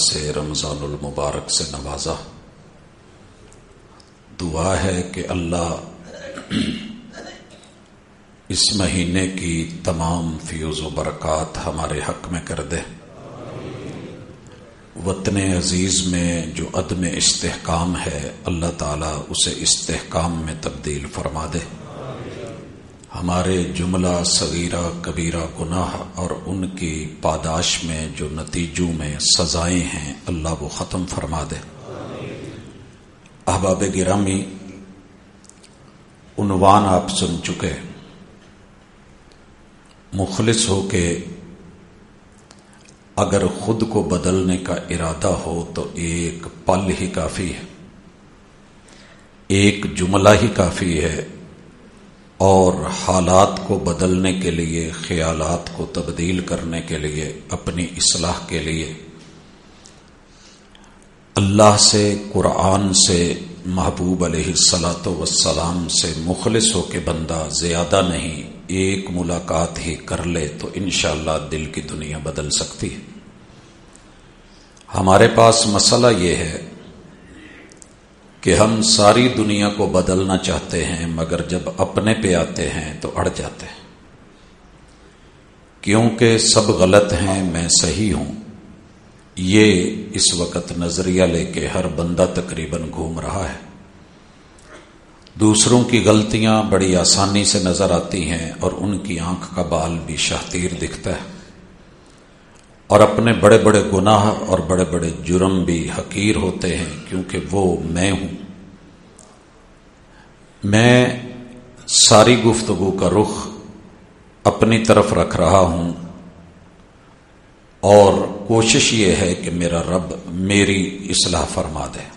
سے رمضان المبارک سے نوازا۔ دعا ہے کہ اللہ اس مہینے کی تمام فیوز و برکات ہمارے حق میں کر دے۔ وطن عزیز میں جو عدم استحکام ہے اللہ تعالیٰ اسے استحکام میں تبدیل فرما دے۔ ہمارے جملہ صغیرہ کبیرہ گناہ اور ان کی پاداش میں جو نتیجوں میں سزائیں ہیں اللہ وہ ختم فرما دے۔ احباب گرامی، عنوان آپ سن چکے، مخلص ہو کے اگر خود کو بدلنے کا ارادہ ہو تو ایک پل ہی کافی ہے، ایک جملہ ہی کافی ہے، اور حالات کو بدلنے کے لیے، خیالات کو تبدیل کرنے کے لیے، اپنی اصلاح کے لیے اللہ سے، قرآن سے، محبوب علیہ الصلاۃ والسلام سے مخلص ہو کے بندہ زیادہ نہیں ایک ملاقات ہی کر لے تو انشاءاللہ دل کی دنیا بدل سکتی ہے۔ ہمارے پاس مسئلہ یہ ہے کہ ہم ساری دنیا کو بدلنا چاہتے ہیں مگر جب اپنے پہ آتے ہیں تو اڑ جاتے ہیں، کیونکہ سب غلط ہیں میں صحیح ہوں، یہ اس وقت نظریہ لے کے ہر بندہ تقریباً گھوم رہا ہے۔ دوسروں کی غلطیاں بڑی آسانی سے نظر آتی ہیں اور ان کی آنکھ کا بال بھی شاہتیر دکھتا ہے، اور اپنے بڑے بڑے گناہ اور بڑے بڑے جرم بھی حقیر ہوتے ہیں، کیونکہ وہ میں ہوں۔ میں ساری گفتگو کا رخ اپنی طرف رکھ رہا ہوں اور کوشش یہ ہے کہ میرا رب میری اصلاح فرما دے۔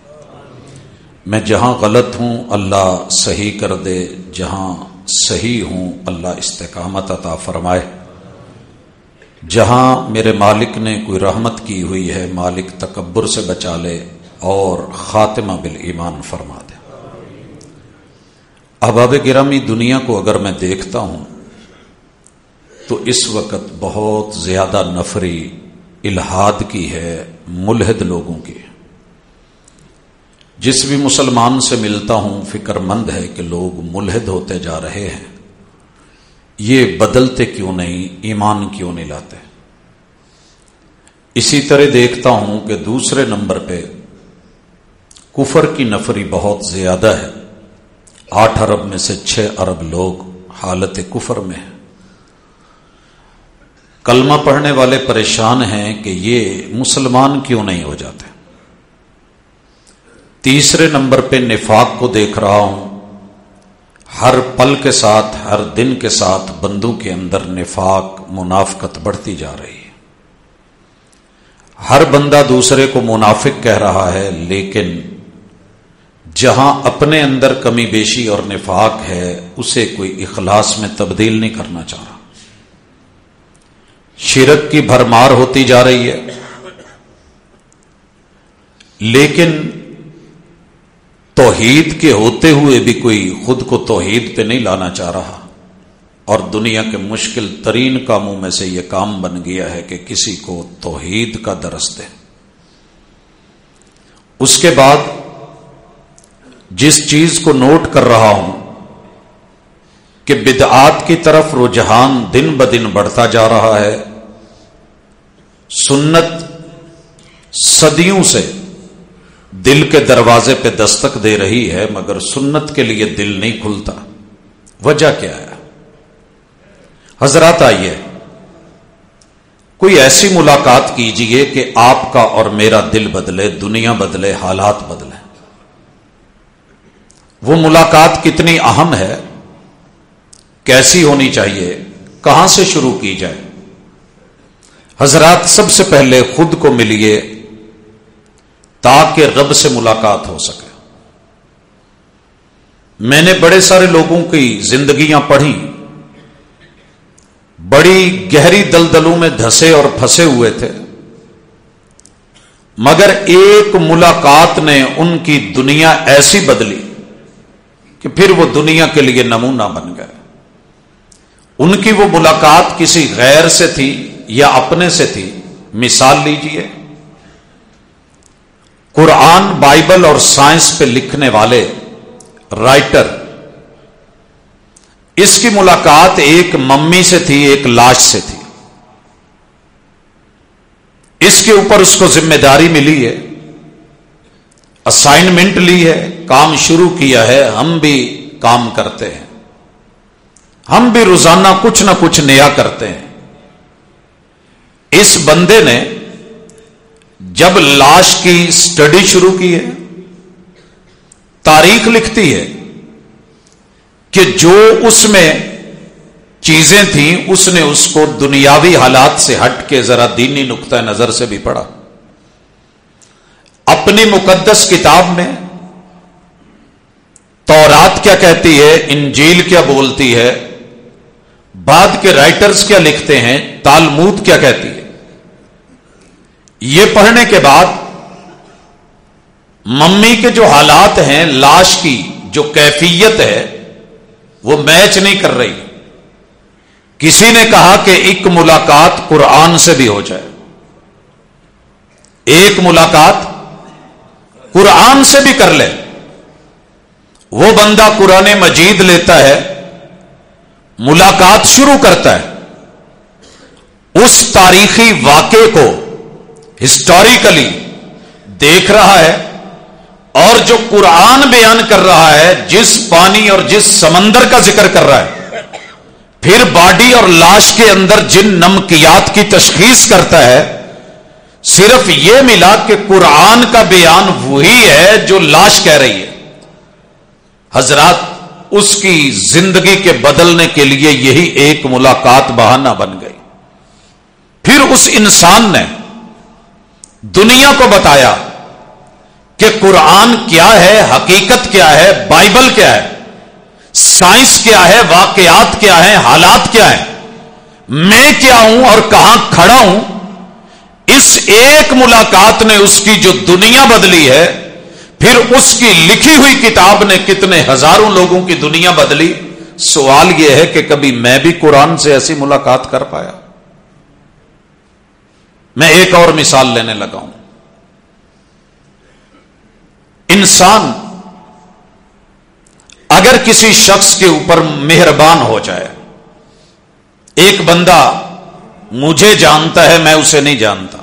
میں جہاں غلط ہوں اللہ صحیح کر دے، جہاں صحیح ہوں اللہ استقامت عطا فرمائے۔ جہاں میرے مالک نے کوئی رحمت کی ہوئی ہے مالک تکبر سے بچا لے اور خاتمہ بالایمان فرما دے۔ احباب گرامی، دنیا کو اگر میں دیکھتا ہوں تو اس وقت بہت زیادہ نفری الحاد کی ہے، ملحد لوگوں کی۔ جس بھی مسلمان سے ملتا ہوں فکر مند ہے کہ لوگ ملحد ہوتے جا رہے ہیں، یہ بدلتے کیوں نہیں، ایمان کیوں نہیں لاتے۔ اسی طرح دیکھتا ہوں کہ دوسرے نمبر پہ کفر کی نفری بہت زیادہ ہے۔ 8 ارب میں سے 6 ارب لوگ حالت کفر میں ہیں۔ کلمہ پڑھنے والے پریشان ہیں کہ یہ مسلمان کیوں نہیں ہو جاتے۔ تیسرے نمبر پہ نفاق کو دیکھ رہا ہوں، ہر پل کے ساتھ، ہر دن کے ساتھ بندوں کے اندر نفاق، منافقت بڑھتی جا رہی ہے۔ ہر بندہ دوسرے کو منافق کہہ رہا ہے، لیکن جہاں اپنے اندر کمی بیشی اور نفاق ہے اسے کوئی اخلاص میں تبدیل نہیں کرنا چاہ رہا۔ شرک کی بھرمار ہوتی جا رہی ہے، لیکن توحید کے ہوتے ہوئے بھی کوئی خود کو توحید پہ نہیں لانا چاہ رہا، اور دنیا کے مشکل ترین کاموں میں سے یہ کام بن گیا ہے کہ کسی کو توحید کا درس دے۔ اس کے بعد جس چیز کو نوٹ کر رہا ہوں کہ بدعات کی طرف رجحان دن بدن بڑھتا جا رہا ہے۔ سنت صدیوں سے دل کے دروازے پہ دستک دے رہی ہے مگر سنت کے لیے دل نہیں کھلتا۔ وجہ کیا ہے؟ حضرات آئیے کوئی ایسی ملاقات کیجئے کہ آپ کا اور میرا دل بدلے، دنیا بدلے، حالات بدلے۔ وہ ملاقات کتنی اہم ہے، کیسی ہونی چاہیے، کہاں سے شروع کی جائے؟ حضرات سب سے پہلے خود کو ملیے تاکہ رب سے ملاقات ہو سکے۔ میں نے بڑے سارے لوگوں کی زندگیاں پڑھی، بڑی گہری دلدلوں میں دھسے اور پھنسے ہوئے تھے، مگر ایک ملاقات نے ان کی دنیا ایسی بدلی کہ پھر وہ دنیا کے لیے نمونہ بن گئے۔ ان کی وہ ملاقات کسی غیر سے تھی یا اپنے سے تھی؟ مثال لیجئے، قرآن، بائبل اور سائنس پہ لکھنے والے رائٹر، اس کی ملاقات ایک ممی سے تھی، ایک لاش سے تھی. اس کے اوپر اس کو ذمہ داری ملی ہے، اسائنمنٹ لی ہے، کام شروع کیا ہے. ہم بھی کام کرتے ہیں، ہم بھی روزانہ کچھ نہ کچھ نیا کرتے ہیں. اس بندے نے جب لاش کی سٹڈی شروع کی ہے، تاریخ لکھتی ہے کہ جو اس میں چیزیں تھیں اس نے اس کو دنیاوی حالات سے ہٹ کے ذرا دینی نقطہ نظر سے بھی پڑھا. اپنی مقدس کتاب میں تورات کیا کہتی ہے، انجیل کیا بولتی ہے، بعد کے رائٹرز کیا لکھتے ہیں، تالمود کیا کہتی ہے، یہ پڑھنے کے بعد ممی کے جو حالات ہیں، لاش کی جو کیفیت ہے وہ میچ نہیں کر رہی. کسی نے کہا کہ ایک ملاقات قرآن سے بھی ہو جائے، ایک ملاقات قرآن سے بھی کر لے. وہ بندہ قرآن مجید لیتا ہے، ملاقات شروع کرتا ہے، اس تاریخی واقعے کو ہسٹوریکلی دیکھ رہا ہے، اور جو قرآن بیان کر رہا ہے، جس پانی اور جس سمندر کا ذکر کر رہا ہے، پھر باڈی اور لاش کے اندر جن نمکیات کی تشخیص کرتا ہے، صرف یہ ملا کہ قرآن کا بیان وہی ہے جو لاش کہہ رہی ہے. حضرات، اس کی زندگی کے بدلنے کے لیے یہی ایک ملاقات بہانہ بن گئی. پھر اس انسان نے دنیا کو بتایا کہ قرآن کیا ہے، حقیقت کیا ہے، بائبل کیا ہے، سائنس کیا ہے، واقعات کیا ہیں، حالات کیا ہیں، میں کیا ہوں اور کہاں کھڑا ہوں. اس ایک ملاقات نے اس کی جو دنیا بدلی ہے، پھر اس کی لکھی ہوئی کتاب نے کتنے ہزاروں لوگوں کی دنیا بدلی. سوال یہ ہے کہ کبھی میں بھی قرآن سے ایسی ملاقات کر پایا؟ میں ایک اور مثال لینے لگا ہوں. انسان اگر کسی شخص کے اوپر مہربان ہو جائے، ایک بندہ مجھے جانتا ہے، میں اسے نہیں جانتا،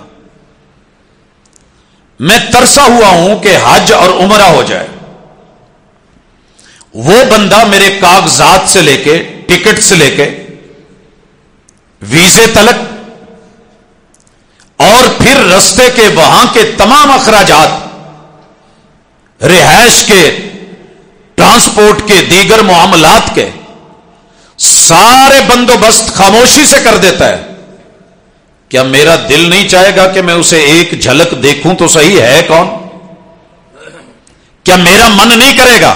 میں ترسا ہوا ہوں کہ حج اور عمرہ ہو جائے. وہ بندہ میرے کاغذات سے لے کے، ٹکٹ سے لے کے، ویزے تلک، اور پھر رستے کے وہاں کے تمام اخراجات، رہائش کے، ٹرانسپورٹ کے، دیگر معاملات کے سارے بندوبست خاموشی سے کر دیتا ہے. کیا میرا دل نہیں چاہے گا کہ میں اسے ایک جھلک دیکھوں تو صحیح ہے کون؟ کیا میرا من نہیں کرے گا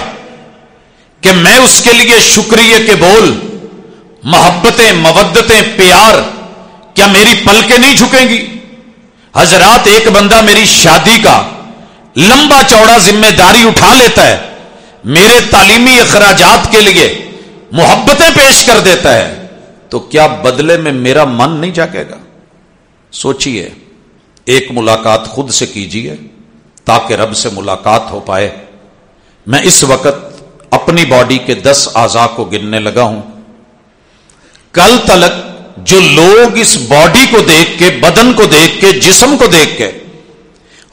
کہ میں اس کے لیے شکریہ کے بول، محبتیں، مودتیں، پیار، کیا میری پلکیں نہیں جھکیں گی؟ حضرات، ایک بندہ میری شادی کا لمبا چوڑا ذمہ داری اٹھا لیتا ہے، میرے تعلیمی اخراجات کے لیے محبتیں پیش کر دیتا ہے، تو کیا بدلے میں میرا من نہیں جاگے گا؟ سوچئے، ایک ملاقات خود سے کیجئے تاکہ رب سے ملاقات ہو پائے. میں اس وقت اپنی باڈی کے 10 اعضاء کو گننے لگا ہوں. کل تلک جو لوگ اس باڈی کو دیکھ کے، بدن کو دیکھ کے، جسم کو دیکھ کے،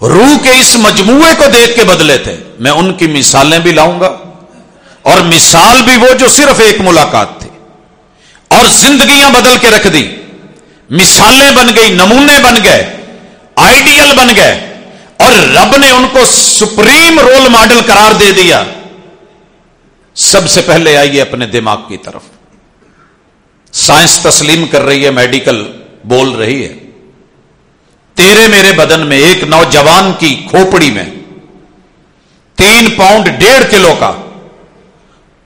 روح کے اس مجموعے کو دیکھ کے بدلے تھے، میں ان کی مثالیں بھی لاؤں گا، اور مثال بھی وہ جو صرف ایک ملاقات تھی اور زندگیاں بدل کے رکھ دی. مثالیں بن گئی، نمونے بن گئے، آئیڈیل بن گئے، اور رب نے ان کو سپریم رول ماڈل قرار دے دیا. سب سے پہلے آئیے اپنے دماغ کی طرف. سائنس تسلیم کر رہی ہے، میڈیکل بول رہی ہے، تیرے میرے بدن میں ایک نوجوان کی کھوپڑی میں 3 پاؤنڈ 1.5 کلو کا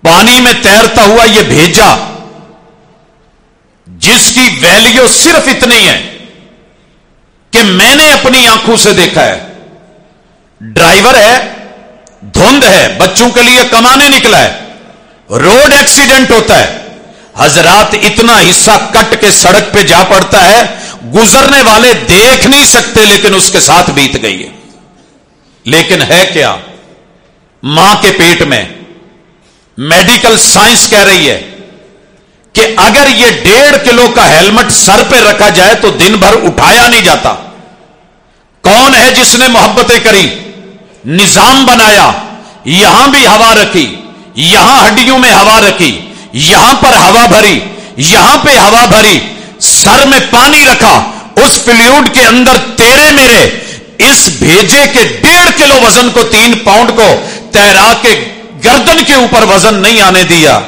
پانی میں تیرتا ہوا یہ بھیجا، جس کی ویلیو صرف اتنی ہے کہ میں نے اپنی آنکھوں سے دیکھا ہے. ڈرائیور ہے، دھند ہے، بچوں کے لیے کمانے نکلا ہے، روڈ ایکسیڈنٹ ہوتا ہے، حضرات اتنا حصہ کٹ کے سڑک پہ جا پڑتا ہے، گزرنے والے دیکھ نہیں سکتے لیکن اس کے ساتھ بیت گئی ہے. لیکن ہے کیا؟ ماں کے پیٹ میں میڈیکل سائنس کہہ رہی ہے کہ اگر یہ 1.5 کلو کا ہیلمٹ سر پہ رکھا جائے تو دن بھر اٹھایا نہیں جاتا. کون ہے جس نے محبتیں کری، نظام بنایا، یہاں بھی ہوا رکھی، یہاں ہڈیوں میں ہوا رکھی، یہاں پر ہوا بھری، یہاں پہ ہوا بھری، سر میں پانی رکھا، اس فلوئڈ کے اندر تیرے میرے اس بھیجے کے 1.5 کلو وزن کو 3 پاؤنڈ کو تیرا کے گردن کے اوپر وزن نہیں آنے دیا،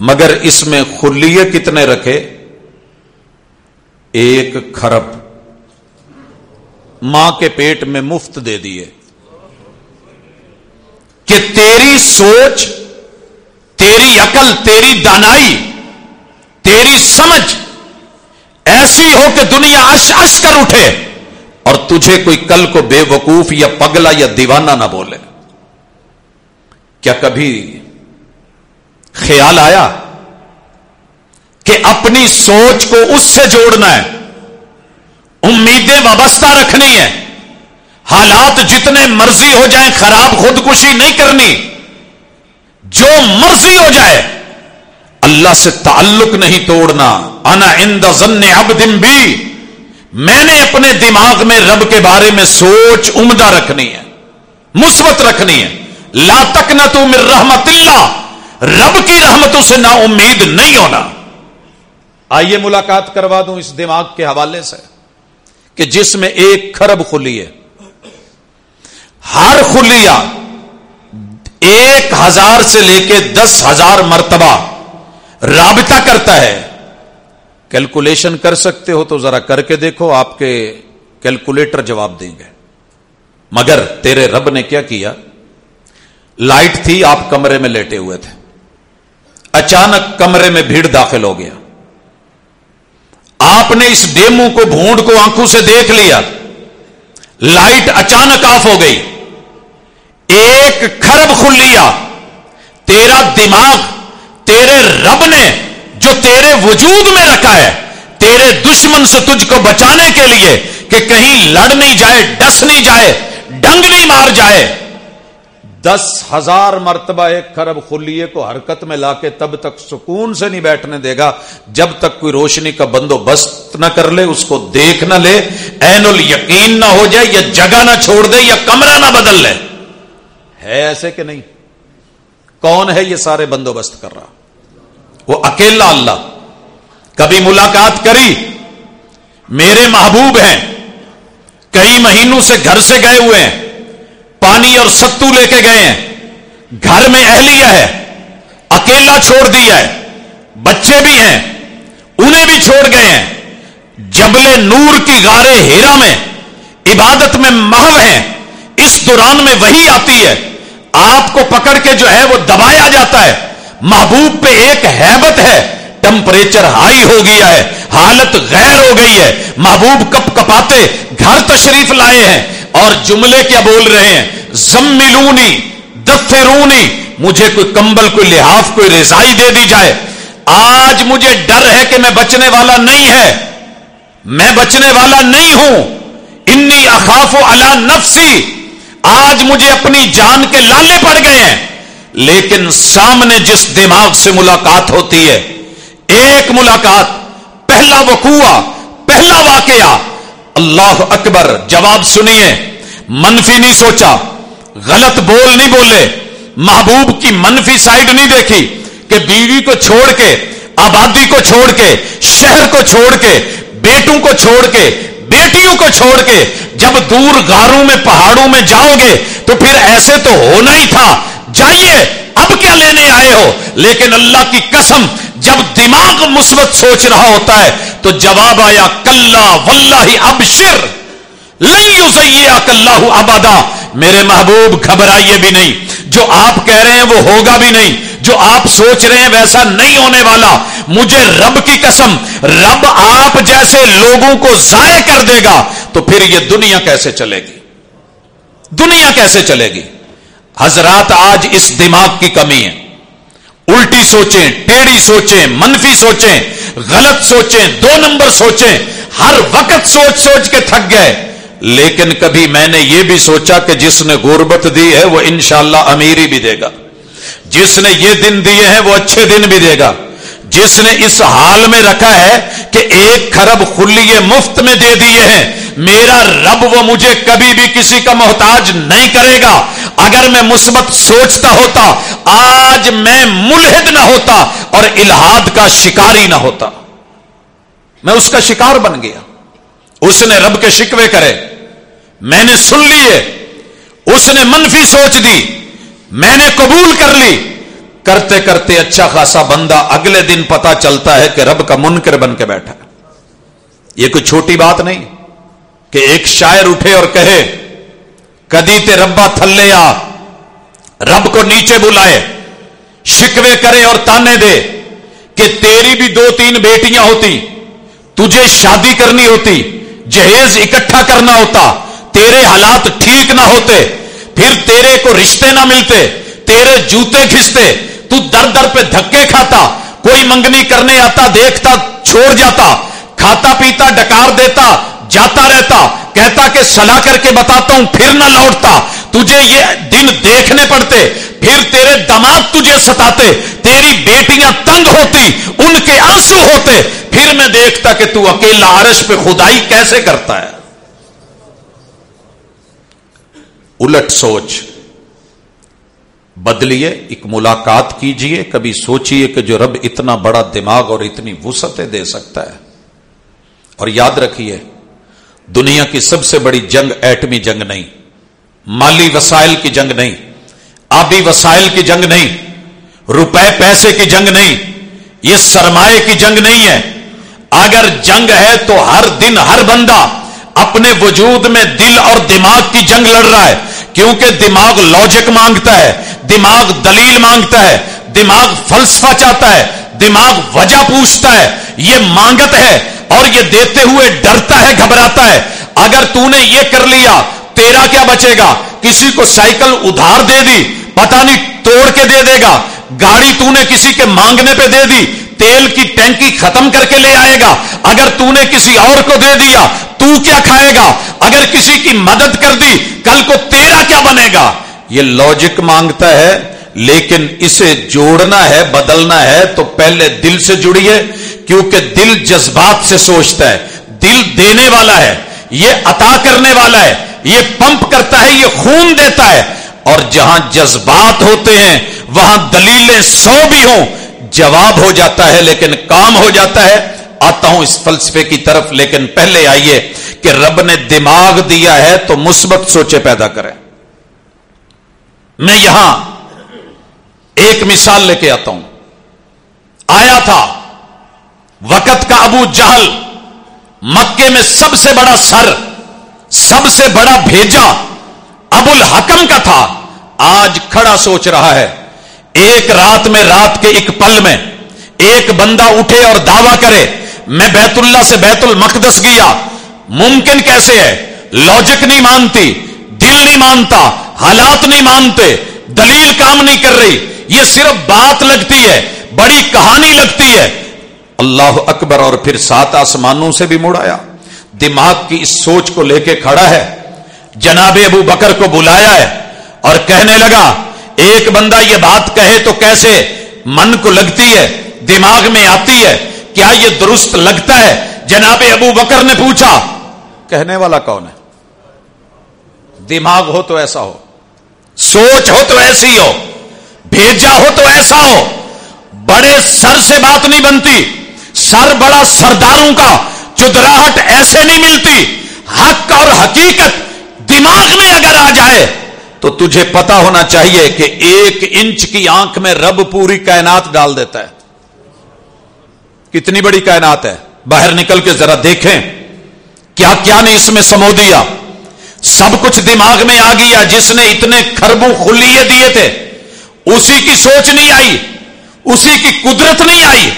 مگر اس میں خلیے کتنے رکھے؟ 1 کھرب ماں کے پیٹ میں مفت دے دیے کہ تیری سوچ، تیری عقل، تیری دانائی، تیری سمجھ ایسی ہو کہ دنیا اش اش کر اٹھے اور تجھے کوئی کل کو بے وقوف یا پگلا یا دیوانہ نہ بولے. کیا کبھی خیال آیا کہ اپنی سوچ کو اس سے جوڑنا ہے، امیدیں وابستہ رکھنی ہے، حالات جتنے مرضی ہو جائیں خراب خودکشی نہیں کرنی، جو مرضی ہو جائے اللہ سے تعلق نہیں توڑنا. انا عند ظن عبد بی، میں نے اپنے دماغ میں رب کے بارے میں سوچ عمدہ رکھنی ہے، مثبت رکھنی ہے. لا تقنطوا من رحمت اللہ، رب کی رحمتوں سے نا امید نہیں ہونا. آئیے ملاقات کروا دوں اس دماغ کے حوالے سے کہ جس میں 1 کھرب خلی ہے، ہر خلیہ 1000 سے لے کے 10,000 مرتبہ رابطہ کرتا ہے. کیلکولیشن کر سکتے ہو تو ذرا کر کے دیکھو، آپ کے کیلکولیٹر جواب دیں گے. مگر تیرے رب نے کیا کیا؟ لائٹ تھی، آپ کمرے میں لیٹے ہوئے تھے، اچانک کمرے میں بھیڑ داخل ہو گیا، آپ نے اس ڈیمو کو بھونڈ کو آنکھوں سے دیکھ لیا، لائٹ اچانک آف ہو گئی. 1 کھرب خلیہ تیرا دماغ تیرے رب نے جو تیرے وجود میں رکھا ہے تیرے دشمن سے تجھ کو بچانے کے لیے کہ کہیں لڑ نہیں جائے، ڈس نہیں جائے، ڈنگ نہیں مار جائے. 10,000 مرتبہ 1 کھرب خلیے کو حرکت میں لا کے تب تک سکون سے نہیں بیٹھنے دے گا جب تک کوئی روشنی کا بندوبست نہ کر لے، اس کو دیکھ نہ لے، عین الیقین نہ ہو جائے، یا جگہ نہ چھوڑ دے، یا کمرہ نہ بدل لے. ہے ایسے کہ نہیں؟ کون ہے یہ سارے بندوبست کر رہا؟ وہ اکیلا اللہ. کبھی ملاقات کری؟ میرے محبوب ہیں، کئی مہینوں سے گھر سے گئے ہوئے ہیں، پانی اور ستو لے کے گئے ہیں، گھر میں اہلیہ ہے، اکیلا چھوڑ دیا ہے، بچے بھی ہیں انہیں بھی چھوڑ گئے ہیں، جبل نور کی غار ہیرا میں عبادت میں محو ہیں. اس دوران میں وحی آتی ہے، آپ کو پکڑ کے جو ہے وہ دبایا جاتا ہے. محبوب پہ ایک ہیبت ہے، ٹمپریچر ہائی ہو گیا ہے، حالت غیر ہو گئی ہے، محبوب کپ کپاتے گھر تشریف لائے ہیں اور جملے کیا بول رہے ہیں؟ زملونی دفرونی، مجھے کوئی کمبل، کوئی لحاف، کوئی رضائی دے دی جائے. آج مجھے ڈر ہے کہ میں بچنے والا نہیں ہے، میں بچنے والا نہیں ہوں. انی اخاف علی نفسی، آج مجھے اپنی جان کے لالے پڑ گئے ہیں. لیکن سامنے جس دماغ سے ملاقات ہوتی ہے، ایک ملاقات، پہلا وقوع، پہلا واقعہ، اللہ اکبر. جواب سنیے، منفی نہیں سوچا، غلط بول نہیں بولے، محبوب کی منفی سائیڈ نہیں دیکھی کہ بیوی کو چھوڑ کے، آبادی کو چھوڑ کے، شہر کو چھوڑ کے، بیٹوں کو چھوڑ کے، بیٹیوں کو چھوڑ کے جب دور غاروں میں پہاڑوں میں جاؤ گے تو پھر ایسے تو ہونا ہی تھا، جائیے اب کیا لینے آئے ہو. لیکن اللہ کی قسم جب دماغ مثبت سوچ رہا ہوتا ہے تو جواب آیا، کلا واللہ ابشر لن یضیعک اللہ ابدا. میرے محبوب گھبرائیے بھی نہیں، جو آپ کہہ رہے ہیں وہ ہوگا بھی نہیں، جو آپ سوچ رہے ہیں ویسا نہیں ہونے والا. مجھے رب کی قسم، رب آپ جیسے لوگوں کو ضائع کر دے گا تو پھر یہ دنیا کیسے چلے گی؟ دنیا کیسے چلے گی؟ حضرات آج اس دماغ کی کمی ہے. الٹی سوچیں، ٹیڑھی سوچیں، منفی سوچیں، غلط سوچیں، 2 نمبر سوچیں، ہر وقت سوچ سوچ کے تھک گئے. لیکن کبھی میں نے یہ بھی سوچا کہ جس نے غربت دی ہے وہ انشاءاللہ امیری بھی دے گا، جس نے یہ دن دیے ہیں وہ اچھے دن بھی دے گا، جس نے اس حال میں رکھا ہے کہ 1 کھرب خلیے مفت میں دے دیے ہیں، میرا رب وہ مجھے کبھی بھی کسی کا محتاج نہیں کرے گا۔ اگر میں مثبت سوچتا ہوتا آج میں ملحد نہ ہوتا اور الہاد کا شکاری نہ ہوتا، میں اس کا شکار بن گیا۔ اس نے رب کے شکوے کرے، میں نے سن لیے، اس نے منفی سوچ دی، میں نے قبول کر لی، کرتے کرتے اچھا خاصا بندہ اگلے دن پتا چلتا ہے کہ رب کا منکر بن کے بیٹھا۔ یہ کوئی چھوٹی بات نہیں کہ ایک شاعر اٹھے اور کہے کدی تے ربا تھلے آ، رب کو نیچے بلائے، شکوے کرے اور تانے دے کہ تیری بھی 2-3 بیٹیاں ہوتی، تجھے شادی کرنی ہوتی، جہیز اکٹھا کرنا ہوتا، تیرے حالات ٹھیک نہ ہوتے، پھر تیرے کو رشتے نہ ملتے، تیرے جوتے کھستے، تو در در پہ دھکے کھاتا، کوئی منگنی کرنے آتا دیکھتا چھوڑ جاتا، کھاتا پیتا ڈکار دیتا جاتا رہتا، کہتا کہ صلاح کر کے بتاتا ہوں پھر نہ لوٹتا، تجھے یہ دن دیکھنے پڑتے، پھر تیرے داماد تجھے ستاتے، تیری بیٹیاں تنگ ہوتی، ان کے آنسو ہوتے، پھر میں دیکھتا کہ تو اکیلا عرش پہ خدائی کیسے کرتا ہے۔ الٹ سوچ بدلیے، ایک ملاقات کیجئے، کبھی سوچئے کہ جو رب اتنا بڑا دماغ اور اتنی وسعتیں دے سکتا ہے۔ اور یاد رکھیے دنیا کی سب سے بڑی جنگ ایٹمی جنگ نہیں، مالی وسائل کی جنگ نہیں، آبی وسائل کی جنگ نہیں، روپے پیسے کی جنگ نہیں، یہ سرمایہ کی جنگ نہیں ہے۔ اگر جنگ ہے تو ہر دن ہر بندہ اپنے وجود میں دل اور دماغ کی جنگ لڑ رہا ہے، کیونکہ دماغ لاجک مانگتا ہے، دماغ دلیل مانگتا ہے، دماغ فلسفہ چاہتا ہے، دماغ وجہ پوچھتا ہے، یہ مانگت ہے اور یہ دیتے ہوئے ڈرتا ہے، گھبراتا ہے۔ اگر تو نے یہ کر لیا تیرا کیا بچے گا؟ کسی کو سائیکل ادھار دے دی، پتہ نہیں توڑ کے دے دے گا، گاڑی تو نے کسی کے مانگنے پہ دے دی، تیل کی ٹینکی ختم کر کے لے آئے گا۔ اگر تو نے کسی اور کو دے دیا تو کیا کھائے گا؟ اگر کسی کی مدد کر دی کل کو تیرا کیا بنے گا؟ یہ لاجک مانگتا ہے، لیکن اسے جوڑنا ہے، بدلنا ہے تو پہلے دل سے جڑیے، کیونکہ دل جذبات سے سوچتا ہے، دل دینے والا ہے، یہ عطا کرنے والا ہے، یہ پمپ کرتا ہے، یہ خون دیتا ہے۔ اور جہاں جذبات ہوتے ہیں وہاں دلیلیں 100 بھی ہوں جواب ہو جاتا ہے لیکن کام ہو جاتا ہے۔ آتا ہوں اس فلسفے کی طرف، لیکن پہلے آئیے کہ رب نے دماغ دیا ہے تو مثبت سوچے پیدا کریں۔ میں یہاں ایک مثال لے کے آتا ہوں۔ آیا تھا وقت کا ابو جہل، مکے میں سب سے بڑا سر، سب سے بڑا بھیجا ابو الحکم کا تھا، آج کھڑا سوچ رہا ہے۔ ایک رات میں، رات کے ایک پل میں ایک بندہ اٹھے اور دعویٰ کرے میں بیت اللہ سے بیت المقدس گیا، ممکن کیسے ہے؟ لاجک نہیں مانتی، دل نہیں مانتا، حالات نہیں مانتے، دلیل کام نہیں کر رہی، یہ صرف بات لگتی ہے، بڑی کہانی لگتی ہے۔ اللہ اکبر، اور پھر 7 آسمانوں سے بھی مڑ آیا، دماغ کی اس سوچ کو لے کے کھڑا ہے، جناب ابو بکر کو بلایا ہے اور کہنے لگا ایک بندہ یہ بات کہے تو کیسے من کو لگتی ہے، دماغ میں آتی ہے، کیا یہ درست لگتا ہے؟ جناب ابو بکر نے پوچھا کہنے والا کون ہے؟ دماغ ہو تو ایسا ہو، سوچ ہو تو ایسی ہو، بھیجا ہو تو ایسا ہو۔ بڑے سر سے بات نہیں بنتی، سر بڑا سرداروں کا چدراہٹ ایسے نہیں ملتی۔ حق اور حقیقت دماغ میں اگر آ جائے تو تجھے پتا ہونا چاہیے کہ 1 انچ کی آنکھ میں رب پوری کائنات ڈال دیتا ہے۔ کتنی بڑی کائنات ہے، باہر نکل کے ذرا دیکھیں کیا کیا نے اس میں سمو دیا، سب کچھ دماغ میں آ گیا۔ جس نے اتنے خربوں خلیے دیے تھے اسی کی سوچ نہیں آئی، اسی کی قدرت نہیں آئی۔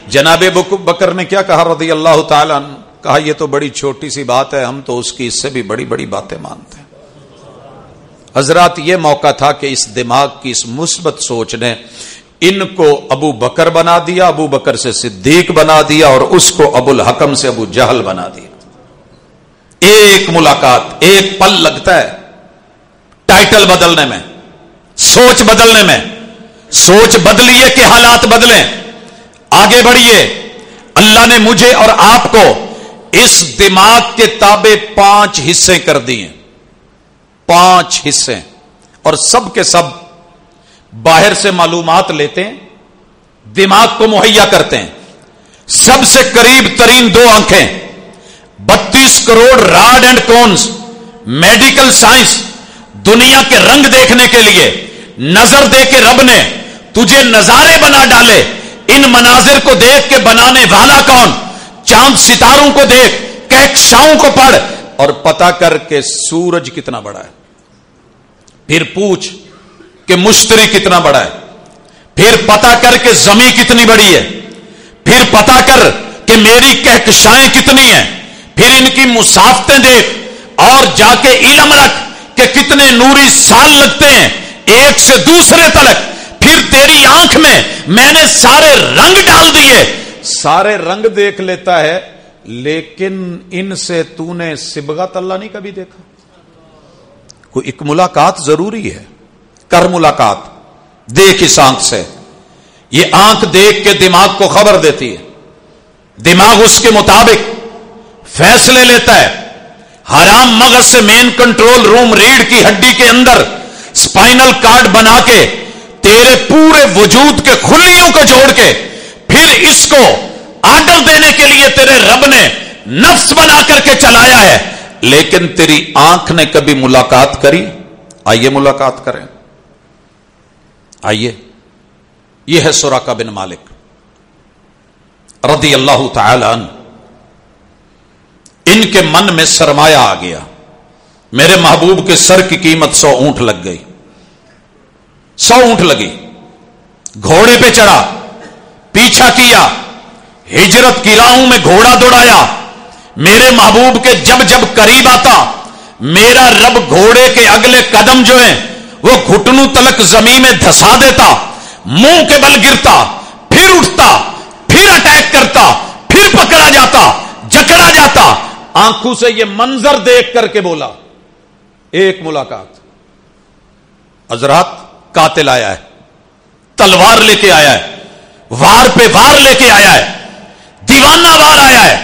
جناب بکر نے کیا کہا رضی اللہ تعالی عنہ؟ کہا یہ تو بڑی چھوٹی سی بات ہے، ہم تو اس کی اس سے بھی بڑی بڑی باتیں مانتے ہیں۔ حضرات یہ موقع تھا کہ اس دماغ کی اس مثبت سوچ نے ان کو ابو بکر بنا دیا، ابو بکر سے صدیق بنا دیا، اور اس کو ابو الحکم سے ابو جہل بنا دیا۔ ایک ملاقات، ایک پل لگتا ہے ٹائٹل بدلنے میں، سوچ بدلنے میں. سوچ بدلیے کہ حالات بدلیں. آگے بڑھیے. اللہ نے مجھے اور آپ کو اس دماغ کے تابع 5 حصے کر دیے. 5 حصے، اور سب کے سب باہر سے معلومات لیتے ہیں، دماغ کو مہیا کرتے ہیں. سب سے قریب ترین 2 آنکھیں، 32 crore rod and cons, medical science. دنیا کے رنگ دیکھنے کے لیے نظر دے کے رب نے تجھے نظارے بنا ڈالے. ان مناظر کو دیکھ کے بنانے والا کون؟ چاند ستاروں کو دیکھ، کہکشاؤں کو پڑھ اور پتا کر کے سورج کتنا بڑا ہے. پھر پوچھ کہ مشتری کتنا بڑا ہے. پھر پتا کر کے زمین کتنی بڑی ہے. پھر پتا کر کہ میری کہکشائیں کتنی ہیں. پھر ان کی مسافتیں دیکھ اور جا کے علم رکھ کہ کتنے نوری سال لگتے ہیں ایک سے دوسرے تلک. پھر تیری آنکھ میں نے سارے رنگ ڈال دیے. سارے رنگ دیکھ لیتا ہے، لیکن ان سے تو نے صبغت اللہ نہیں کبھی دیکھا. کوئی ایک ملاقات ضروری ہے. کر ملاقات، دیکھ اس آنکھ سے. یہ آنکھ دیکھ کے دماغ کو خبر دیتی ہے. دماغ اس کے مطابق فیصلے لیتا ہے. حرام مغز سے مین کنٹرول روم ریڑھ کی ہڈی کے اندر سپائنل کارڈ بنا کے تیرے پورے وجود کے خلیوں کو جوڑ کے پھر اس کو آرڈر دینے کے لیے تیرے رب نے نفس بنا کر کے چلایا ہے. لیکن تیری آنکھ نے کبھی ملاقات کری؟ آئیے ملاقات کریں. آئیے. یہ ہے سراقہ بن مالک رضی اللہ تعالی عنہ. ان کے من میں سرمایہ آ گیا. میرے محبوب کے سر کی قیمت 100 اونٹ لگ گئی. 100 اونٹ لگی. گھوڑے پہ چڑھا، پیچھا کیا، ہجرت کی راہوں میں گھوڑا دوڑایا. میرے محبوب کے جب جب قریب آتا میرا رب گھوڑے کے اگلے قدم جو ہیں وہ گھٹنوں تلک زمین میں دھسا دیتا. منہ کے بل گرتا، پھر اٹھتا، پھر اٹیک کرتا، پھر پکڑا جاتا، جکڑا جاتا. آنکھوں سے یہ منظر دیکھ کر کے بولا ایک ملاقات. حضرات قاتل آیا ہے، تلوار لے کے آیا ہے، وار پہ وار لے کے آیا ہے، دیوانہ وار آیا ہے،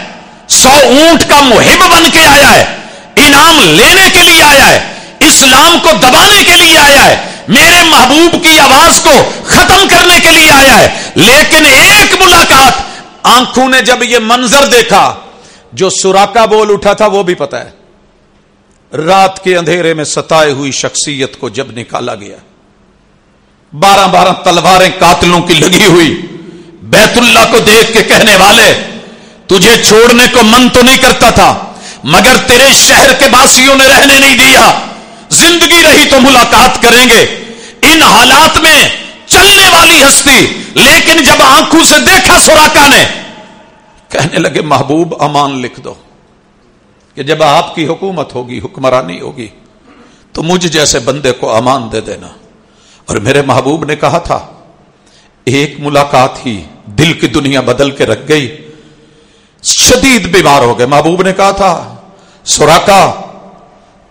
100 اونٹ کا محب بن کے آیا ہے، انعام لینے کے لیے آیا ہے، اسلام کو دبانے کے لیے آیا ہے، میرے محبوب کی آواز کو ختم کرنے کے لیے آیا ہے. لیکن ایک ملاقات. آنکھوں نے جب یہ منظر دیکھا، جو سراقہ بول اٹھا تھا وہ بھی پتا ہے. رات کے اندھیرے میں ستائے ہوئی شخصیت کو جب نکالا گیا، 12 تلواریں قاتلوں کی لگی ہوئی، بیت اللہ کو دیکھ کے کہنے والے تجھے چھوڑنے کو من تو نہیں کرتا تھا، مگر تیرے شہر کے باسیوں نے رہنے نہیں دیا. زندگی رہی تو ملاقات کریں گے. ان حالات میں چلنے والی ہستی، لیکن جب آنکھوں سے دیکھا سراقہ نے، کہنے لگے محبوب امان لکھ دو کہ جب آپ کی حکومت ہوگی، حکمرانی ہوگی، تو مجھ جیسے بندے کو امان دے دینا. اور میرے محبوب نے کہا تھا ایک ملاقات ہی دل کی دنیا بدل کے رکھ گئی. شدید بیمار ہو گئے. محبوب نے کہا تھا سراقہ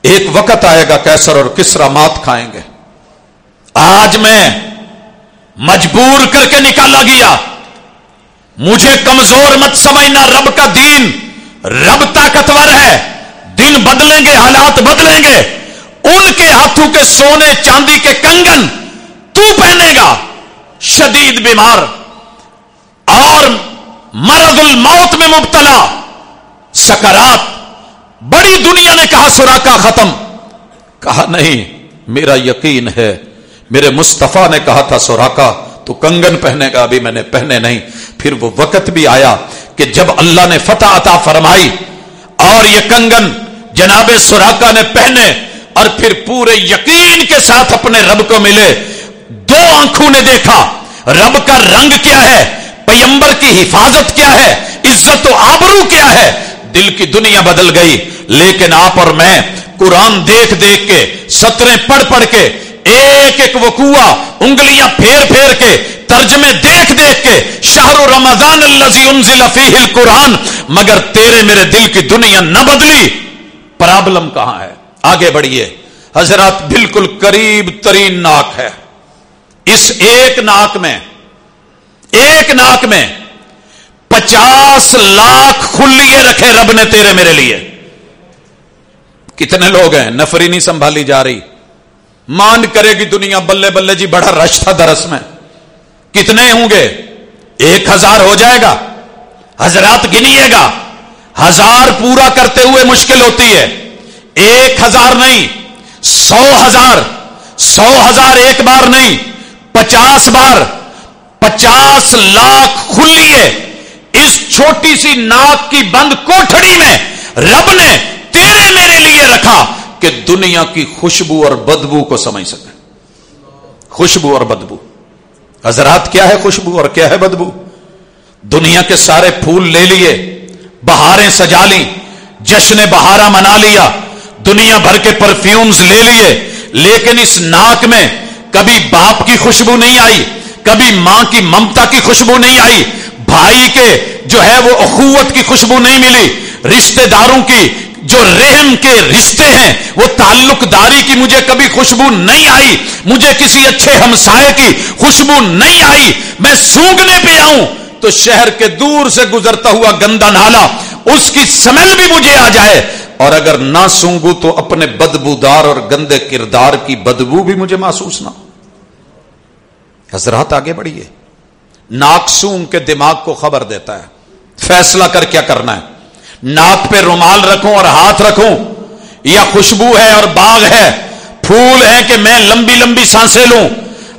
ایک وقت آئے گا کیسر اور کسرا مات کھائیں گے. آج میں مجبور کر کے نکالا گیا. مجھے کمزور مت سمجھنا. رب کا دین، رب طاقتور ہے. دن بدلیں گے، حالات بدلیں گے. ان کے ہاتھوں کے سونے چاندی کے کنگن تو پہنے گا. شدید بیمار اور مرض الموت میں مبتلا، سکرات. بڑی دنیا نے کہا سراقہ ختم. کہا نہیں، میرا یقین ہے. میرے مصطفیٰ نے کہا تھا سراقہ تو کنگن پہنے گا، ابھی میں نے پہنے نہیں. پھر وہ وقت بھی آیا کہ جب اللہ نے فتح عطا فرمائی اور یہ کنگن جناب سراقہ نے پہنے اور پھر پورے یقین کے ساتھ اپنے رب کو ملے. 2 آنکھوں نے دیکھا رب کا رنگ کیا ہے، پیغمبر کی حفاظت کیا ہے، عزت و آبرو کیا ہے. دل کی دنیا بدل گئی. لیکن آپ اور میں قرآن دیکھ دیکھ کے، سطریں پڑھ پڑھ کے، ایک ایک وقوعہ انگلیاں پھیر پھیر کے، ترجمے دیکھ دیکھ کے، شہر رمضان الذی انزل فیہ القرآن، مگر تیرے میرے دل کی دنیا نہ بدلی. پرابلم کہاں ہے؟ آگے بڑھیے حضرات، بالکل قریب ترین ناک ہے. اس ایک ناک میں 50 لاکھ خلیے رکھے رب نے تیرے میرے لیے. کتنے لوگ ہیں؟ نفری نہیں سنبھالی جا رہی. مان کرے گی دنیا بلے بلے جی، بڑا رش تھا درس میں. کتنے ہوں گے؟ 1000 ہو جائے گا. حضرات گنیے گا، 1000 پورا کرتے ہوئے مشکل ہوتی ہے. 1000 نہیں، 100,000 ایک بار نہیں، 50 بار. 50 لاکھ خلیے اس چھوٹی سی ناک کی بند کوٹھڑی میں رب نے تیرے میرے لیے رکھا کہ دنیا کی خوشبو اور بدبو کو سمجھ سکے. خوشبو اور بدبو، حضرات کیا ہے خوشبو اور کیا ہے بدبو؟ دنیا کے سارے پھول لے لیے، بہاریں سجا لی، جشن بہارا منا لیا، دنیا بھر کے پرفیومز لے لیے، لیکن اس ناک میں کبھی باپ کی خوشبو نہیں آئی، کبھی ماں کی ممتا کی خوشبو نہیں آئی، بھائی کے جو ہے وہ اخوت کی خوشبو نہیں ملی، رشتہ داروں کی جو رحم کے رشتے ہیں وہ تعلق داری کی مجھے کبھی خوشبو نہیں آئی، مجھے کسی اچھے ہمسائے کی خوشبو نہیں آئی. میں سونگنے پہ آؤں تو شہر کے دور سے گزرتا ہوا گندا نالا اس کی سمیل بھی مجھے آ جائے، اور اگر نہ سونگوں تو اپنے بدبودار اور گندے کردار کی بدبو بھی مجھے محسوس نہ ہو. حضرات آگے بڑھیے. ناک سونگ کے دماغ کو خبر دیتا ہے، فیصلہ کر کیا کرنا ہے. ناک پہ رومال رکھوں اور ہاتھ رکھوں، یا خوشبو ہے اور باغ ہے، پھول ہے کہ میں لمبی لمبی سانسیں لوں.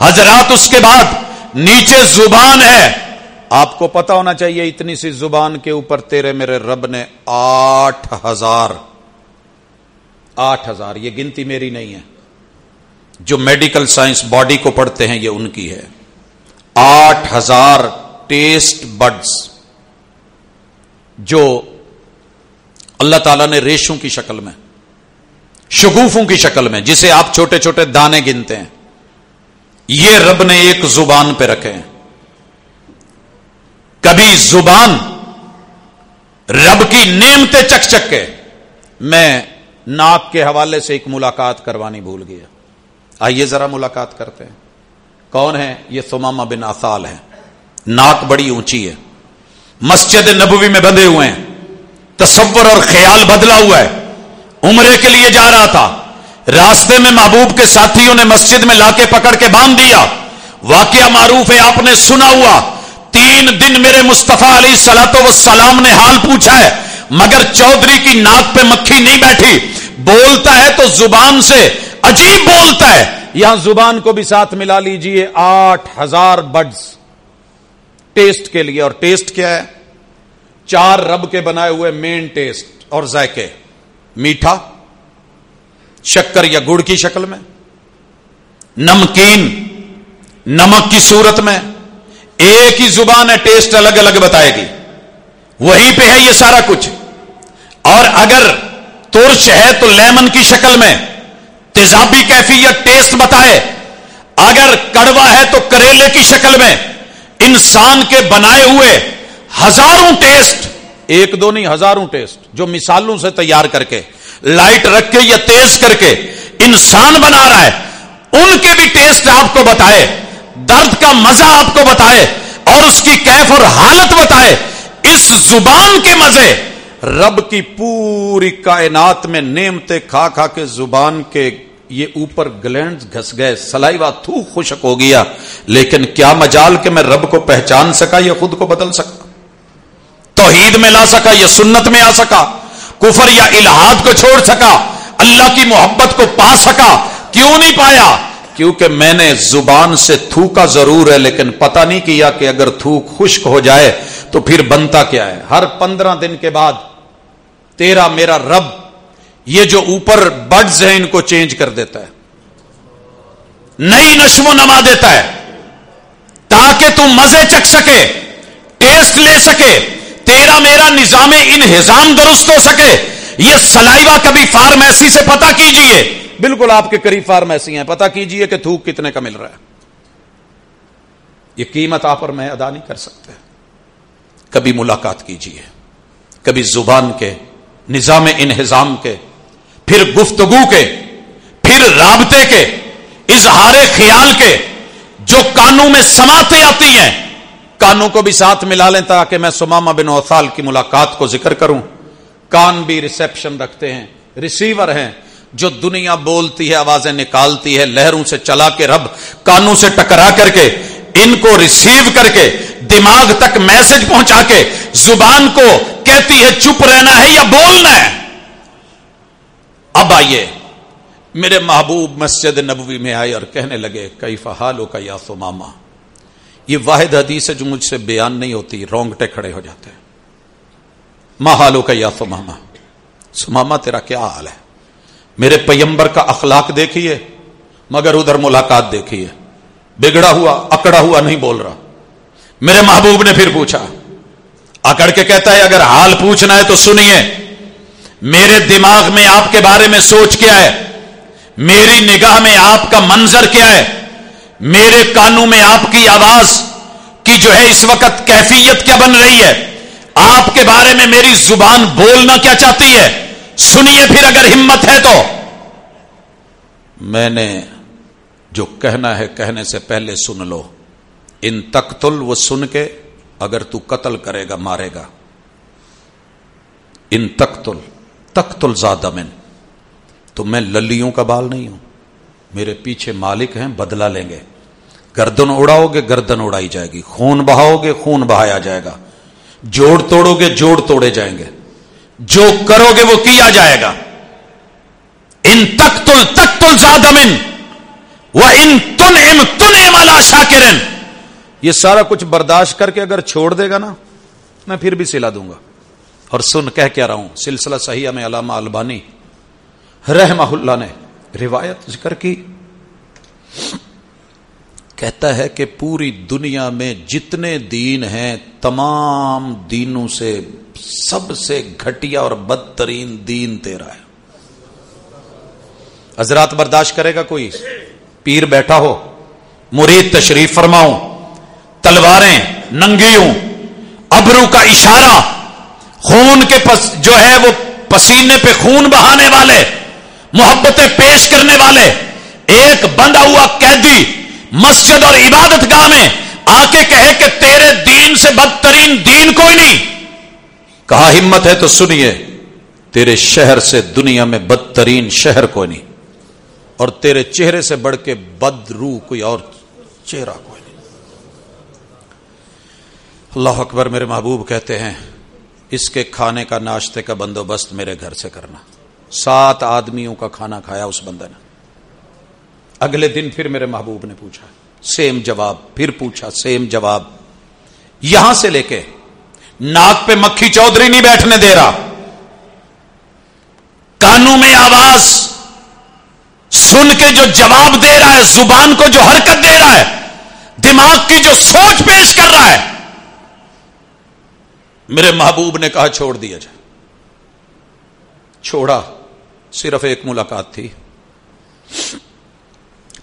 حضرات اس کے بعد نیچے زبان ہے. آپ کو پتا ہونا چاہیے اتنی سی زبان کے اوپر تیرے میرے رب نے 8000، یہ گنتی میری نہیں ہے، جو میڈیکل سائنس باڈی کو پڑھتے ہیں یہ ان کی ہے. 8000 ٹیسٹ بڈز جو اللہ تعالیٰ نے ریشوں کی شکل میں، شگوفوں کی شکل میں، جسے آپ چھوٹے چھوٹے دانے گنتے ہیں، یہ رب نے ایک زبان پہ رکھے ہیں. کبھی زبان رب کی نعمتیں چک چک کے. میں ناک کے حوالے سے ایک ملاقات کروانی بھول گیا. آئیے ذرا ملاقات کرتے ہیں. کون ہے یہ؟ ثمامہ بن عثال ہے. ناک بڑی اونچی ہے، مسجد نبوی میں بندھے ہوئے ہیں، تصور اور خیال بدلا ہوا ہے. عمرے کے لیے جا رہا تھا، راستے میں محبوب کے ساتھیوں نے مسجد میں لا کے پکڑ کے باندھ دیا. واقعہ معروف ہے، آپ نے سنا ہوا. 3 دن میرے مصطفیٰ علیہ الصلوۃ والسلام نے حال پوچھا ہے، مگر چودھری کی ناک پہ مکھی نہیں بیٹھی. بولتا ہے تو زبان سے عجیب بولتا ہے. یہاں زبان کو بھی ساتھ ملا لیجئے. 8000 بڈز ٹیسٹ کے لیے. اور ٹیسٹ کیا ہے؟ 4 رب کے بنائے ہوئے مین ٹیسٹ اور ذائقے. میٹھا، شکر یا گڑ کی شکل میں، نمکین، نمک کی صورت میں. ایک ہی زبان ہے، ٹیسٹ الگ الگ بتائے گی. وہیں پہ ہے یہ سارا کچھ. اور اگر ترش ہے تو لیمن کی شکل میں تیزابی کیفیت ٹیسٹ بتائے. اگر کڑوا ہے تو کریلے کی شکل میں. انسان کے بنائے ہوئے ہزاروں ٹیسٹ، 1 2 نہیں، ہزاروں ٹیسٹ جو مثالوں سے تیار کر کے، لائٹ رکھ کے یا تیز کر کے انسان بنا رہا ہے. ان کے بھی ٹیسٹ آپ کو بتائے، درد کا مزہ آپ کو بتائے، اور اس کی کیف اور حالت بتائے. اس زبان کے مزے رب کی پوری کائنات میں نعمتیں کھا کھا کے زبان کے یہ اوپر گلینڈز گھس گئے، سلائیوا تھوک خشک ہو گیا. لیکن کیا مجال کہ میں رب کو پہچان سکا یا خود کو بدل سکا، توحید میں لا سکا یا سنت میں آ سکا، کفر یا الہاد کو چھوڑ سکا، اللہ کی محبت کو پا سکا؟ کیوں نہیں پایا؟ کیونکہ میں نے زبان سے تھوکا ضرور ہے، لیکن پتہ نہیں کیا کہ اگر تھوک خشک ہو جائے تو پھر بنتا کیا ہے. ہر 15 دن کے بعد تیرا میرا رب یہ جو اوپر بڈز ہیں ان کو چینج کر دیتا ہے، نئی نشو و نما دیتا ہے، تاکہ تم مزے چکھ سکے، ٹیسٹ لے سکے، تیرا میرا نظام انہضام درست ہو سکے. یہ سلائیوا کبھی فارمیسی سے پتہ کیجئے، بالکل آپ کے قریب فارمیسی ہیں، پتہ کیجئے کہ تھوک کتنے کا مل رہا ہے. یہ قیمت آپ اور میں ادا نہیں کر سکتے. کبھی ملاقات کیجئے، کبھی زبان کے نظام انہضام کے پھر گفتگو کے، پھر رابطے کے، اظہار خیال کے جو کانوں میں سماعتیں آتی ہیں، کانوں کو بھی ساتھ ملا لیں تاکہ میں سمامہ بن اوثال کی ملاقات کو ذکر کروں۔ کان بھی ریسیپشن رکھتے ہیں، ریسیور ہیں، جو دنیا بولتی ہے آوازیں نکالتی ہے، لہروں سے چلا کے رب کانوں سے ٹکرا کر کے ان کو ریسیو کر کے دماغ تک میسج پہنچا کے زبان کو کہتی ہے چپ رہنا ہے یا بولنا ہے۔ اب آئیے، میرے محبوب مسجد نبوی میں آئے اور کہنے لگے کیف حالک یا ثمامہ۔ یہ واحد حدیث ہے جو مجھ سے بیان نہیں ہوتی، رونگٹے کھڑے ہو جاتے ہیں۔ ما حالک یا ثمامہ، ثمامہ تیرا کیا حال ہے؟ میرے پیمبر کا اخلاق دیکھیے، مگر ادھر ملاقات دیکھیے، بگڑا ہوا اکڑا ہوا نہیں بول رہا۔ میرے محبوب نے پھر پوچھا، اکڑ کے کہتا ہے اگر حال پوچھنا ہے تو سنیے، میرے دماغ میں آپ کے بارے میں سوچ کیا ہے، میری نگاہ میں آپ کا منظر کیا ہے، میرے کانوں میں آپ کی آواز کی جو ہے اس وقت کیفیت کیا بن رہی ہے، آپ کے بارے میں میری زبان بولنا کیا چاہتی ہے، سنیے پھر اگر ہمت ہے تو۔ میں نے جو کہنا ہے کہنے سے پہلے سن لو، ان تقتل، وہ سن کے اگر تو قتل کرے گا مارے گا، ان تقتل ذا من، تو میں للیوں کا بال نہیں ہوں، میرے پیچھے مالک ہیں، بدلہ لیں گے۔ گردن اڑاؤ گے گردن اڑائی جائے گی، خون بہاؤ گے خون بہایا جائے گا، جوڑ توڑو گے جوڑ توڑے جائیں گے، جو کرو گے وہ کیا جائے گا۔ ان تقتل ذا من وَإِن تُنْعِمْ عَلَىٰ شَاكِرٍ، یہ سارا کچھ برداشت کر کے اگر چھوڑ دے گا نا، میں پھر بھی سلا دوں گا۔ اور سن کہہ کیا رہا ہوں، سلسلہ صحیحہ میں علامہ البانی رحمہ اللہ نے روایت ذکر کی، کہتا ہے کہ پوری دنیا میں جتنے دین ہیں تمام دینوں سے سب سے گھٹیا اور بدترین دین تیرا ہے۔ حضرات برداشت کرے گا کوئی؟ پیر بیٹھا ہو، مرید تشریف فرماؤں، تلواریں ننگی ہوں، ابرو کا اشارہ، خون کے جو ہے وہ پسینے پہ خون بہانے والے، محبتیں پیش کرنے والے، ایک بندھا ہوا قیدی مسجد اور عبادت گاہ میں آ کے کہے کہ تیرے دین سے بدترین دین کوئی نہیں، کہا ہمت ہے تو سنیے، تیرے شہر سے دنیا میں بدترین شہر کوئی نہیں، اور تیرے چہرے سے بڑھ کے بد روح کوئی اور چہرہ کوئی نہیں۔ اللہ اکبر۔ میرے محبوب کہتے ہیں اس کے کھانے کا ناشتے کا بندوبست میرے گھر سے کرنا۔ 7 آدمیوں کا کھانا کھایا اس بندے نے۔ اگلے دن پھر میرے محبوب نے پوچھا، سیم جواب، پھر پوچھا، سیم جواب، یہاں سے لے کے ناک پہ مکھی چودھری نہیں بیٹھنے دے رہا، کانوں میں آواز سن کے جو جواب دے رہا ہے، زبان کو جو حرکت دے رہا ہے، دماغ کی جو سوچ پیش کر رہا ہے۔ میرے محبوب نے کہا چھوڑ دیا جائے۔ چھوڑا، صرف ایک ملاقات تھی،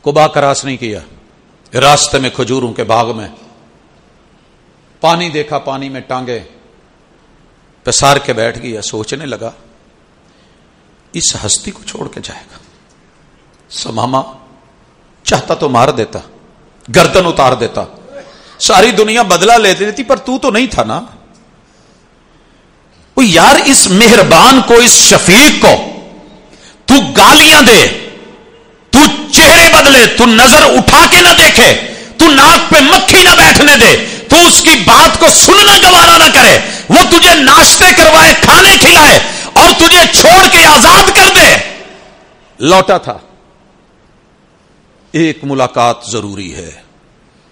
قبا کراس نہیں کیا، راستے میں کھجوروں کے باغ میں پانی دیکھا، پانی میں ٹانگے پسار کے بیٹھ گیا، سوچنے لگا اس ہستی کو چھوڑ کے جائے گا۔ سمامہ چاہتا تو مار دیتا، گردن اتار دیتا، ساری دنیا بدلہ لیتی دیتی، پر تو نہیں تھا نا۔ وہ یار اس مہربان کو، اس شفیق کو تو گالیاں دے، تو چہرے بدلے، تو نظر اٹھا کے نہ دیکھے، تو ناک پہ مکھی نہ بیٹھنے دے، تو اس کی بات کو سننا گوارا نہ کرے، وہ تجھے ناشتے کروائے، کھانے کھلائے اور تجھے چھوڑ کے آزاد کر دے۔ لوٹا تھا، ایک ملاقات ضروری ہے،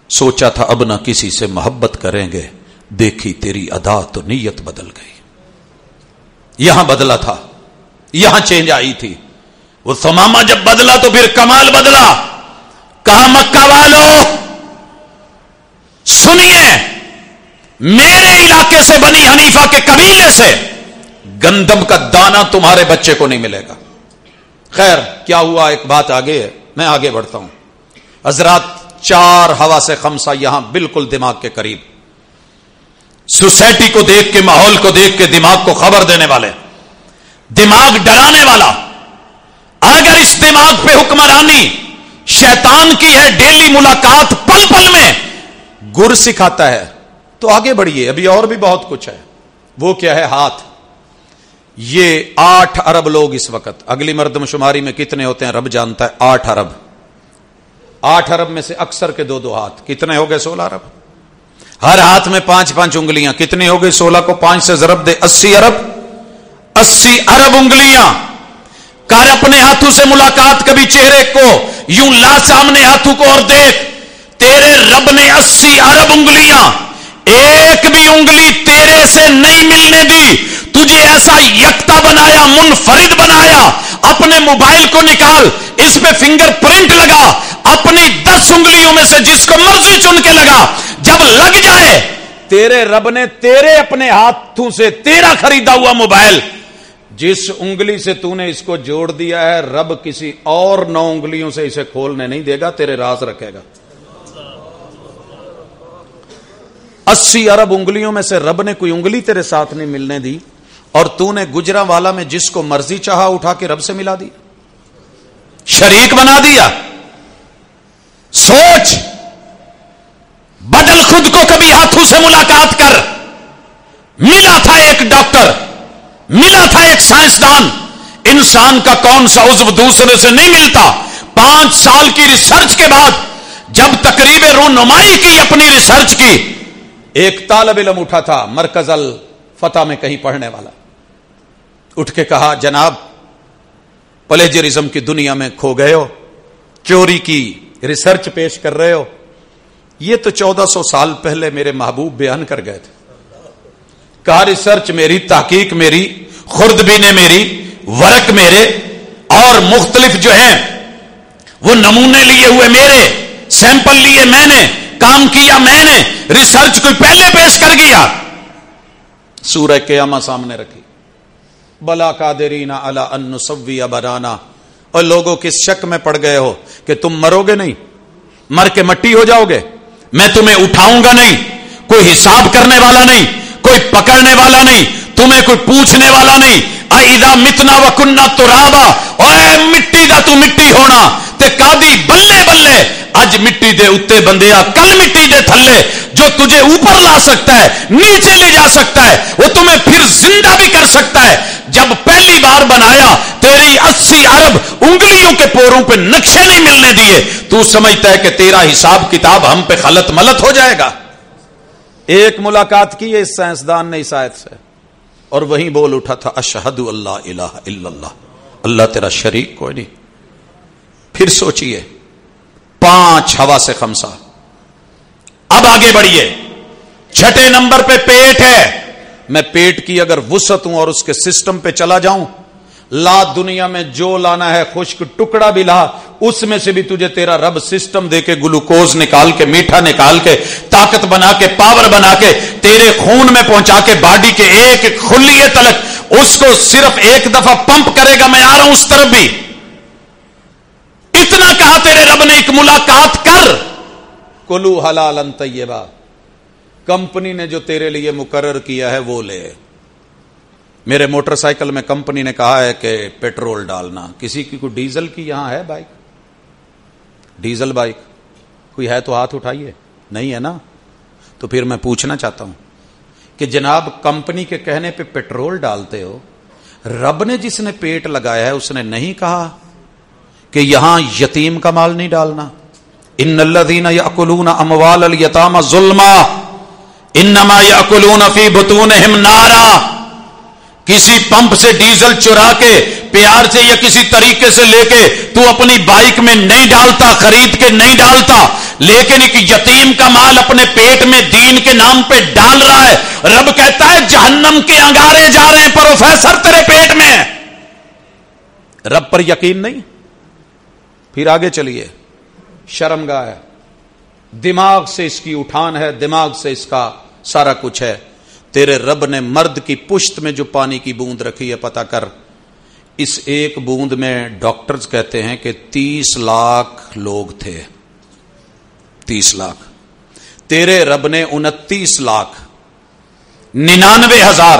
سوچا تھا اب نہ کسی سے محبت کریں گے، دیکھی تیری ادا تو نیت بدل گئی۔ یہاں بدلا تھا، یہاں چینج آئی تھی۔ وہ ثمامہ جب بدلا تو پھر کمال بدلا، کہا مکہ والو سنیے، میرے علاقے سے بنی حنیفہ کے قبیلے سے گندم کا دانہ تمہارے بچے کو نہیں ملے گا۔ خیر کیا ہوا، ایک بات آگے ہے، میں آگے بڑھتا ہوں۔ حضرات 4 ہوا سے خمسہ یہاں بالکل دماغ کے قریب، سوسائٹی کو دیکھ کے، ماحول کو دیکھ کے دماغ کو خبر دینے والے، دماغ ڈرانے والا، اگر اس دماغ پہ حکمرانی شیطان کی ہے، ڈیلی ملاقات پل پل میں گر سکھاتا ہے، تو آگے بڑھیے. ابھی اور بھی بہت کچھ ہے. وہ کیا ہے؟ ہاتھ. یہ 8 ارب لوگ اس وقت، اگلی مردم شماری میں کتنے ہوتے ہیں رب جانتا ہے. 8 ارب. 8 ارب میں سے اکثر کے 2 ہاتھ، کتنے ہو گئے؟ 16 ارب. ہر ہاتھ میں 5 انگلیاں، کتنی ہو گئی؟ 16 کو 5 سے ضرب دے، 80 ارب. 80 ارب انگلیاں. کر اپنے ہاتھوں سے ملاقات، کبھی چہرے کو یوں لا سامنے ہاتھوں کو اور دیکھ. تیرے رب نے 80 ارب انگلیاں، ایک بھی انگلی تیرے سے نہیں ملنے دی. تجھے ایسا یکتا بنایا، منفرد بنایا. اپنے موبائل کو نکال، اس پہ فنگر پرنٹ لگا، اپنی 10 انگلیوں میں سے جس کو مرضی چن کے لگا. جب لگ جائے، تیرے رب نے تیرے اپنے ہاتھوں سے تیرا خریدا ہوا موبائل، جس انگلی سے تو نے اس کو جوڑ دیا ہے، رب کسی اور 9 انگلیوں سے اسے کھولنے نہیں دے گا، تیرے راز رکھے گا. 80 ارب انگلیوں میں سے رب نے کوئی انگلی تیرے ساتھ نہیں ملنے دی، اور تو نے گجرا والا میں جس کو مرضی چاہا اٹھا کے رب سے ملا دیا، شریک بنا دیا. سوچ، بدل خود کو کبھی ہاتھوں سے ملاقات کر. ملا تھا ایک ڈاکٹر، ملا تھا ایک سائنسدان. انسان کا کون سا عضو دوسرے سے نہیں ملتا. 5 سال کی ریسرچ کے بعد جب تقریب رونمائی کی اپنی ریسرچ کی، ایک طالب علم اٹھا تھا مرکز الفتح میں کہیں پڑھنے والا، اٹھ کے کہا جناب پلیجرزم کی دنیا میں کھو گئے ہو، چوری کی ریسرچ پیش کر رہے ہو. یہ تو 1400 سال پہلے میرے محبوب بیان کر گئے تھے. کہا ریسرچ میری، تحقیق میری، خوردبینیں میری، ورق میرے، اور مختلف جو ہیں وہ نمونے لیے ہوئے میرے، سیمپل لیے میں نے، کام کیا میں نے، ریسرچ کوئی پہلے پیش کر گیا. سورہ قیامہ سامنے رکھی، بلا قادرین علی ان نسوی بنانا. اور لوگوں کس شک میں پڑ گئے ہو کہ تم مرو گے نہیں، مر کے مٹی ہو جاؤ گے، میں تمہیں اٹھاؤں گا نہیں، کوئی حساب کرنے والا نہیں، کوئی پکڑنے والا نہیں، تمہیں کوئی پوچھنے والا نہیں. اذا متنا وکنا ترابا، اوے مٹی دا تو مٹی ہونا تے قاضی بلے بلے. اج مٹی دے اتے بندیا، کل مٹی دے تھلے. جو تجھے اوپر لا سکتا ہے، نیچے لے جا سکتا ہے، وہ تمہیں پھر زندہ بھی کر سکتا ہے. جب پہلی بار بنایا، تیری 80 ارب انگلیوں کے پوروں پہ نقشے نہیں ملنے دیے. تو سمجھتا ہے کہ تیرا حساب کتاب ہم پہ خلط ملت ہو جائے گا. ایک ملاقات کی ہے اس سائنسدان نے اس آیت سے، اور وہیں بول اٹھا تھا اشہد اللہ الہ الا اللہ، اللہ تیرا شریک کوئی نہیں. پھر سوچئے 5 ہوا سے خمسہ. اب آگے بڑھیے، 6 نمبر پہ پیٹ ہے. میں پیٹ کی اگر وسعت ہوں اور اس کے سسٹم پہ چلا جاؤں، لا دنیا میں جو لانا ہے خشک ٹکڑا بھی لا، اس میں سے بھی تجھے تیرا رب سسٹم دے کے گلوکوز نکال کے، میٹھا نکال کے، طاقت بنا کے، پاور بنا کے تیرے خون میں پہنچا کے، باڈی کے ایک ایک خلیے تلک اس کو صرف ایک دفعہ پمپ کرے گا. میں آ رہا ہوں اس طرف بھی. اتنا کہا تیرے رب نے ایک ملاقات کر. کلو حلالا طیبا، کمپنی نے جو تیرے لیے مقرر کیا ہے وہ لے. میرے موٹر سائیکل میں کمپنی نے کہا ہے کہ پیٹرول ڈالنا. کسی کی کوئی ڈیزل کی یہاں ہے بائک؟ ڈیزل بائک کوئی ہے تو ہاتھ اٹھائیے. نہیں ہے نا؟ تو پھر میں پوچھنا چاہتا ہوں کہ جناب کمپنی کے کہنے پہ پیٹرول ڈالتے ہو، رب نے جس نے پیٹ لگایا ہے اس نے نہیں کہا کہ یہاں یتیم کا مال نہیں ڈالنا؟ ان الذین یاکلون اموال الیتامی ظلما انما یاکلون فی بطونہم نارا. کسی پمپ سے ڈیزل چرا کے پیار سے یا کسی طریقے سے لے کے تو اپنی بائک میں نہیں ڈالتا، خرید کے نہیں ڈالتا، لیکن ایک یتیم کا مال اپنے پیٹ میں دین کے نام پہ ڈال رہا ہے. رب کہتا ہے جہنم کے انگارے جا رہے ہیں پروفیسر تیرے پیٹ میں. رب پر یقین نہیں؟ پھر آگے چلیے. شرمگاہ ہے، دماغ سے اس کی اٹھان ہے، دماغ سے اس کا سارا کچھ ہے. تیرے رب نے مرد کی پشت میں جو پانی کی بوند رکھی ہے، پتہ کر اس ایک بوند میں ڈاکٹرز کہتے ہیں کہ 30 لاکھ لوگ تھے. 30 لاکھ. تیرے رب نے 29 لاکھ 99,000